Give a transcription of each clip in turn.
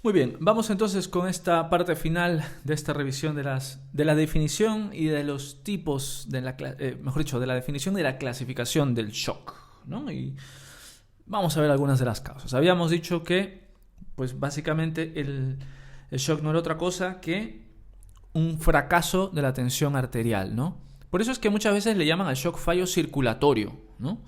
Muy bien, vamos entonces con esta parte final de esta revisión de la definición y de los tipos, mejor dicho, de la definición de la clasificación del shock, ¿no? Y vamos a ver algunas de las causas. Habíamos dicho que, pues básicamente el shock no era otra cosa que un fracaso de la tensión arterial, ¿no? Por eso es que muchas veces le llaman al shock fallo circulatorio, ¿no?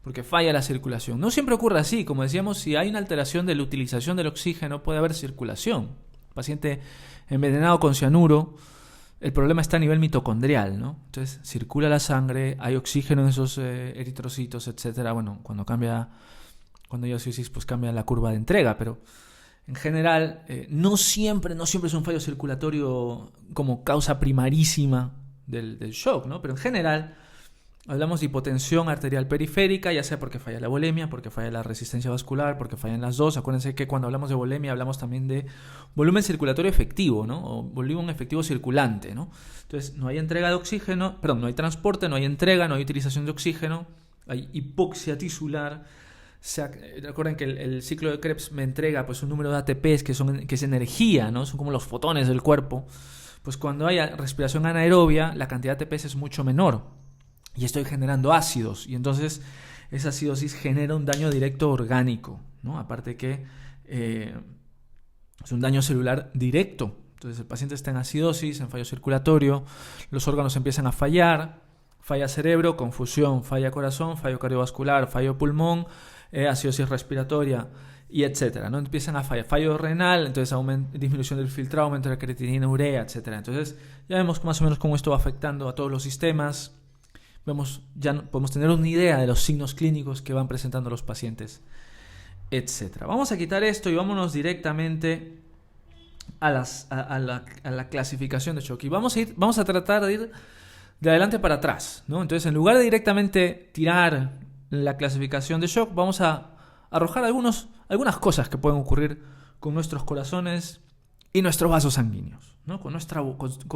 Porque falla la circulación. No siempre ocurre así, como decíamos, si hay una alteración de la utilización del oxígeno puede haber circulación. Paciente envenenado con cianuro, el problema está a nivel mitocondrial, ¿no? Entonces circula la sangre, hay oxígeno en esos eritrocitos, etcétera. Bueno, cuando hay osteosis, pues cambia la curva de entrega, pero en general no siempre es un fallo circulatorio como causa primarísima del shock, ¿no? Pero en general hablamos de hipotensión arterial periférica, ya sea porque falla la volemia, porque falla la resistencia vascular, porque fallan las dos. Acuérdense que cuando hablamos de volemia hablamos también de volumen circulatorio efectivo, ¿no? O volumen efectivo circulante, ¿no? Entonces, no hay entrega de oxígeno, no hay transporte, no hay entrega, no hay utilización de oxígeno, hay hipoxia tisular. Recuerden que el ciclo de Krebs me entrega pues un número de ATPs que es energía, ¿no? Son como los fotones del cuerpo. Pues cuando hay respiración anaerobia, la cantidad de ATPs es mucho menor. Y estoy generando ácidos, y entonces esa acidosis genera un daño directo orgánico, ¿no? Aparte que es un daño celular directo. Entonces el paciente está en acidosis, en fallo circulatorio, los órganos empiezan a fallar, falla cerebro, confusión, falla corazón, fallo cardiovascular, fallo pulmón, acidosis respiratoria, y etcétera, ¿no? Empiezan a fallar, fallo renal, entonces disminución del filtrado, aumento de la creatinina, urea, etcétera. Entonces ya vemos más o menos cómo esto va afectando a todos los sistemas. Ya podemos tener una idea de los signos clínicos que van presentando los pacientes, etc. Vamos a quitar esto y vámonos directamente a la clasificación de shock. Y vamos a tratar de ir de adelante para atrás, ¿no? Entonces, en lugar de directamente tirar la clasificación de shock, vamos a arrojar algunas cosas que pueden ocurrir con nuestros corazones y nuestros vasos sanguíneos, ¿no? Con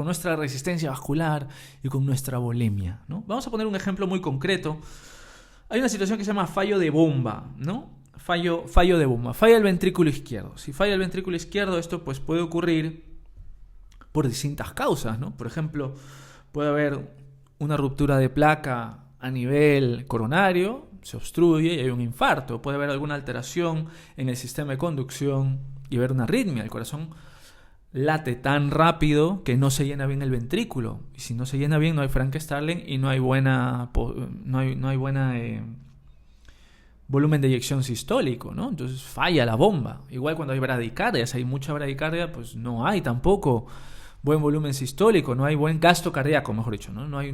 nuestra resistencia vascular y con nuestra volemia, ¿no? Vamos a poner un ejemplo muy concreto. Hay una situación que se llama fallo de bomba, ¿no? Fallo de bomba. Falla el ventrículo izquierdo. Si falla el ventrículo izquierdo, esto pues puede ocurrir por distintas causas, ¿no? Por ejemplo, puede haber una ruptura de placa a nivel coronario, se obstruye y hay un infarto. Puede haber alguna alteración en el sistema de conducción y haber una arritmia. El corazón late tan rápido que no se llena bien el ventrículo, y si no se llena bien no hay Frank Starling y no hay buena volumen de eyección sistólico, ¿no? Entonces falla la bomba. Igual cuando hay bradicardia, si hay mucha bradicardia, pues no hay tampoco buen volumen sistólico, no hay buen gasto cardíaco, mejor dicho, ¿no? No hay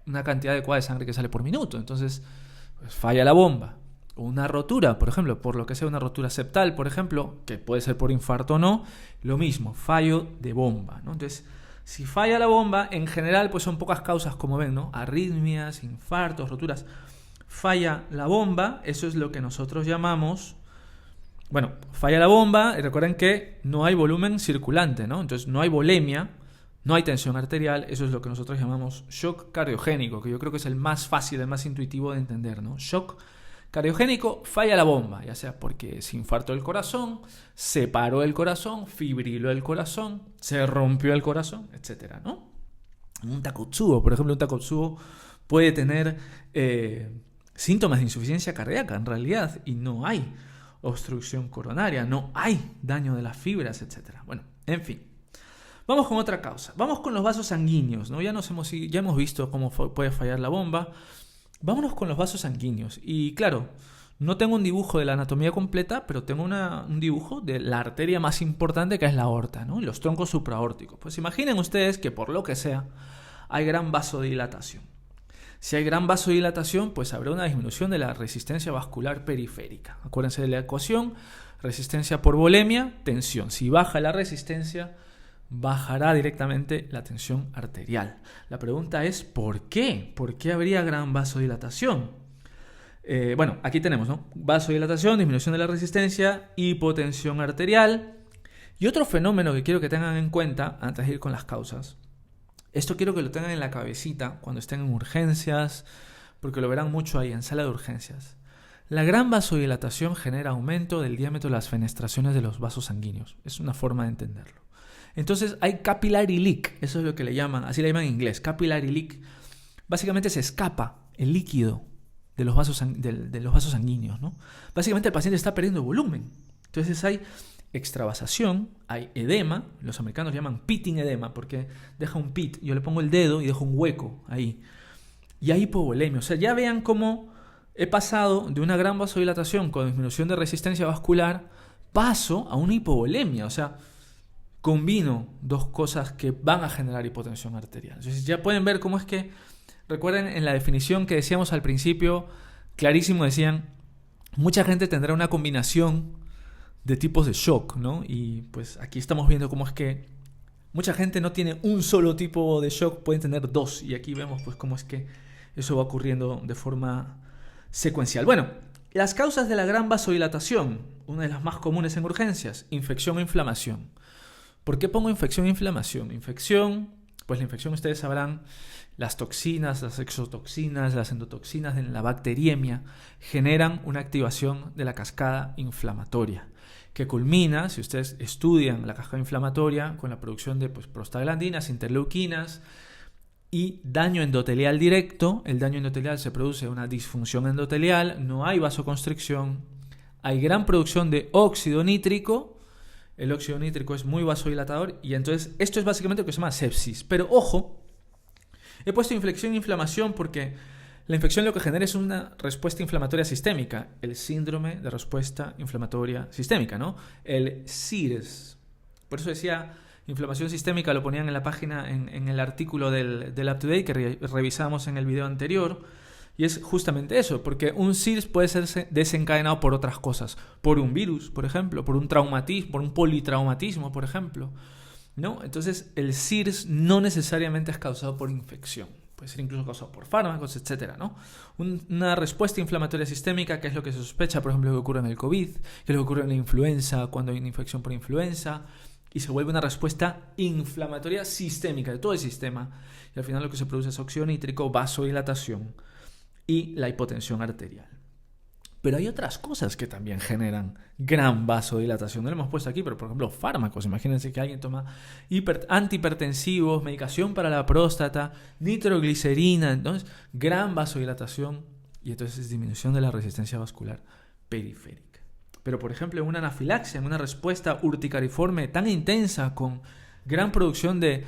una cantidad adecuada de sangre que sale por minuto, entonces pues falla la bomba. Una rotura, por ejemplo, por lo que sea una rotura septal, por ejemplo, que puede ser por infarto o no, lo mismo, fallo de bomba, ¿no? Entonces, si falla la bomba, en general, pues son pocas causas, como ven, ¿no? Arritmias, infartos, roturas. Falla la bomba, eso es lo que nosotros llamamos, bueno, falla la bomba, y recuerden que no hay volumen circulante, ¿no? Entonces, no hay volemia, no hay tensión arterial, eso es lo que nosotros llamamos shock cardiogénico, que yo creo que es el más fácil, el más intuitivo de entender, ¿no? Shock cardiogénico, falla la bomba, ya sea porque se infartó el corazón, se paró el corazón, fibriló el corazón, se rompió el corazón, etcétera, ¿no? Un Takotsubo, por ejemplo, un Takotsubo puede tener síntomas de insuficiencia cardíaca en realidad, y no hay obstrucción coronaria, no hay daño de las fibras, etcétera. Bueno, en fin. Vamos con otra causa. Vamos con los vasos sanguíneos, ¿no? Ya hemos visto cómo puede fallar la bomba. Vámonos con los vasos sanguíneos. Y claro, no tengo un dibujo de la anatomía completa, pero tengo un dibujo de la arteria más importante, que es la aorta, ¿no? Y los troncos supraórticos. Pues imaginen ustedes que por lo que sea hay gran vasodilatación. Si hay gran vasodilatación, pues habrá una disminución de la resistencia vascular periférica. Acuérdense de la ecuación: resistencia por volemia, tensión. Si baja la resistencia, bajará directamente la tensión arterial. La pregunta es ¿por qué? ¿Por qué habría gran vasodilatación? Bueno, aquí tenemos, ¿no? Vasodilatación, disminución de la resistencia, hipotensión arterial. Y otro fenómeno que quiero que tengan en cuenta antes de ir con las causas, esto quiero que lo tengan en la cabecita cuando estén en urgencias, porque lo verán mucho ahí en sala de urgencias. La gran vasodilatación genera aumento del diámetro de las fenestraciones de los vasos sanguíneos. Es una forma de entenderlo. Entonces hay capillary leak, eso es lo que le llaman, así le llaman en inglés, capillary leak. Básicamente se escapa el líquido de los vasos sanguíneos, ¿no? Básicamente el paciente está perdiendo volumen. Entonces hay extravasación, hay edema, los americanos llaman pitting edema porque deja un pit, yo le pongo el dedo y dejo un hueco ahí. Y hay hipovolemia, o sea, ya vean cómo he pasado de una gran vasodilatación con disminución de resistencia vascular, paso a una hipovolemia, o sea, combino dos cosas que van a generar hipotensión arterial. Entonces ya pueden ver cómo es que, recuerden en la definición que decíamos al principio, clarísimo decían, mucha gente tendrá una combinación de tipos de shock, ¿no? Y pues aquí estamos viendo cómo es que mucha gente no tiene un solo tipo de shock, pueden tener dos, y aquí vemos pues cómo es que eso va ocurriendo de forma secuencial. Bueno, las causas de la gran vasodilatación, una de las más comunes en urgencias, infección o inflamación. ¿Por qué pongo infección e inflamación? Infección, pues la infección ustedes sabrán, las toxinas, las exotoxinas, las endotoxinas en la bacteriemia generan una activación de la cascada inflamatoria que culmina, si ustedes estudian la cascada inflamatoria, con la producción de prostaglandinas, interleuquinas y daño endotelial directo. El daño endotelial se produce una disfunción endotelial, no hay vasoconstricción, hay gran producción de óxido nítrico. El óxido nítrico es muy vasodilatador y entonces esto es básicamente lo que se llama sepsis. Pero ojo, he puesto infección e inflamación porque la infección lo que genera es una respuesta inflamatoria sistémica, el síndrome de respuesta inflamatoria sistémica, ¿no? El SIRS. Por eso decía inflamación sistémica, lo ponían en la página, en el artículo del Up to Date que revisamos en el video anterior. Y es justamente eso, porque un SIRS puede ser desencadenado por otras cosas, por un virus, por ejemplo, por un traumatismo, por un politraumatismo, por ejemplo, ¿no? Entonces, el SIRS no necesariamente es causado por infección, puede ser incluso causado por fármacos, etcétera, ¿no? Una respuesta inflamatoria sistémica, que es lo que se sospecha, por ejemplo, que ocurre en el COVID, que es lo que ocurre en la influenza, cuando hay una infección por influenza, y se vuelve una respuesta inflamatoria sistémica de todo el sistema, y al final lo que se produce es óxido nítrico, vasodilatación y la hipotensión arterial. Pero hay otras cosas que también generan gran vasodilatación. No lo hemos puesto aquí, pero por ejemplo fármacos. Imagínense que alguien toma antihipertensivos, medicación para la próstata, nitroglicerina, entonces gran vasodilatación y entonces disminución de la resistencia vascular periférica. Pero por ejemplo en una anafilaxia, en una respuesta urticariforme tan intensa con gran producción de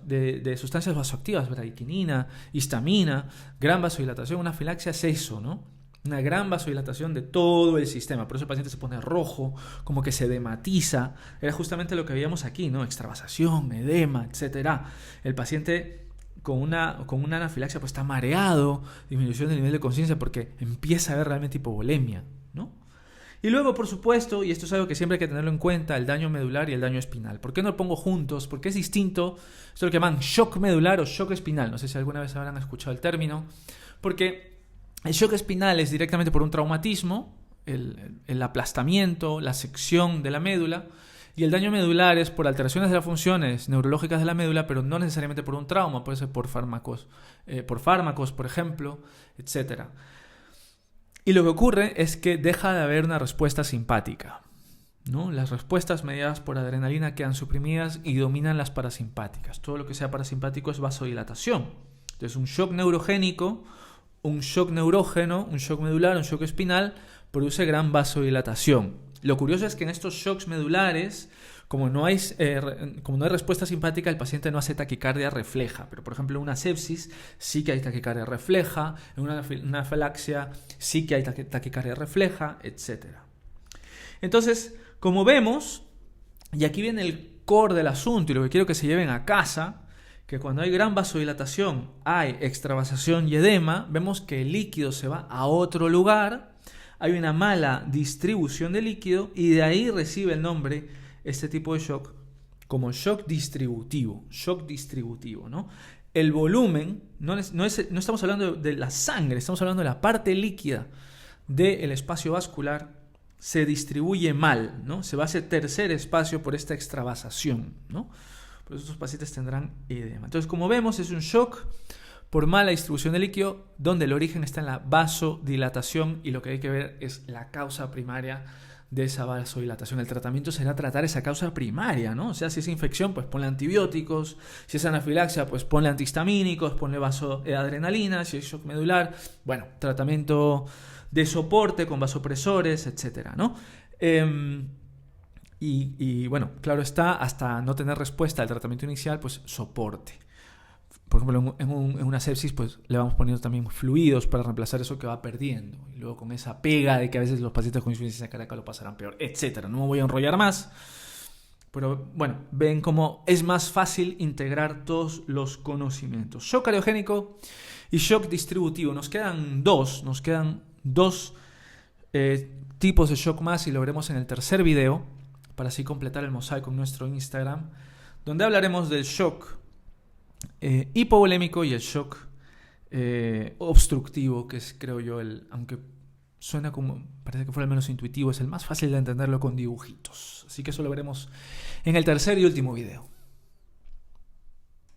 de sustancias vasoactivas, bradykinin, histamina, gran vasodilatación, una anafilaxia es eso, ¿no? Una gran vasodilatación de todo el sistema. Por eso el paciente se pone rojo, como que se edematiza. Era justamente lo que veíamos aquí, ¿no? Extravasación, edema, etcétera. El paciente con una anafilaxia pues está mareado, disminución del nivel de conciencia porque empieza a haber realmente hipovolemia, ¿no? Y luego, por supuesto, y esto es algo que siempre hay que tenerlo en cuenta, el daño medular y el daño espinal. ¿Por qué no lo pongo juntos? Porque es distinto. Esto es lo que llaman shock medular o shock espinal. No sé si alguna vez habrán escuchado el término. Porque el shock espinal es directamente por un traumatismo, el aplastamiento, la sección de la médula. Y el daño medular es por alteraciones de las funciones neurológicas de la médula, pero no necesariamente por un trauma. Puede ser por fármacos, por ejemplo, etcétera. Y lo que ocurre es que deja de haber una respuesta simpática, ¿no? Las respuestas mediadas por adrenalina quedan suprimidas y dominan las parasimpáticas. Todo lo que sea parasimpático es vasodilatación. Entonces un shock neurogénico, un shock neurógeno, un shock medular, un shock espinal produce gran vasodilatación. Lo curioso es que en estos shocks medulares, como no hay respuesta simpática, el paciente no hace taquicardia refleja. Pero, por ejemplo, en una sepsis sí que hay taquicardia refleja, en una anafilaxia sí que hay taquicardia refleja, etc. Entonces, como vemos, y aquí viene el core del asunto y lo que quiero que se lleven a casa, que cuando hay gran vasodilatación, hay extravasación y edema, vemos que el líquido se va a otro lugar, hay una mala distribución de líquido y de ahí recibe el nombre este tipo de shock como shock distributivo, ¿no? El volumen, no estamos hablando de la sangre, estamos hablando de la parte líquida del espacio vascular, se distribuye mal, ¿no? Se va a ese tercer espacio por esta extravasación, ¿no? Por eso estos pacientes tendrán edema. Entonces, como vemos, es un shock por mala distribución del líquido, donde el origen está en la vasodilatación, y lo que hay que ver es la causa primaria de esa vasodilatación. El tratamiento será tratar esa causa primaria, ¿no? O sea, si es infección, pues ponle antibióticos; si es anafilaxia, pues ponle antihistamínicos, ponle adrenalina; si es shock medular, bueno, tratamiento de soporte con vasopresores, etcétera, ¿no? Y bueno, claro está, hasta no tener respuesta al tratamiento inicial, pues soporte. Por ejemplo, en una sepsis, pues le vamos poniendo también fluidos para reemplazar eso que va perdiendo. Y luego con esa pega de que a veces los pacientes con insuficiencia cardíaca lo pasarán peor, etcétera. No me voy a enrollar más. Pero bueno, ven cómo es más fácil integrar todos los conocimientos. Shock cardiogénico y shock distributivo. Nos quedan dos tipos de shock más, y lo veremos en el tercer video, para así completar el mosaico en nuestro Instagram, donde hablaremos del shock hipovolémico y el shock obstructivo, que es, creo yo, aunque suena como, parece que fuera el menos intuitivo, es el más fácil de entenderlo con dibujitos. Así que eso lo veremos en el tercer y último video.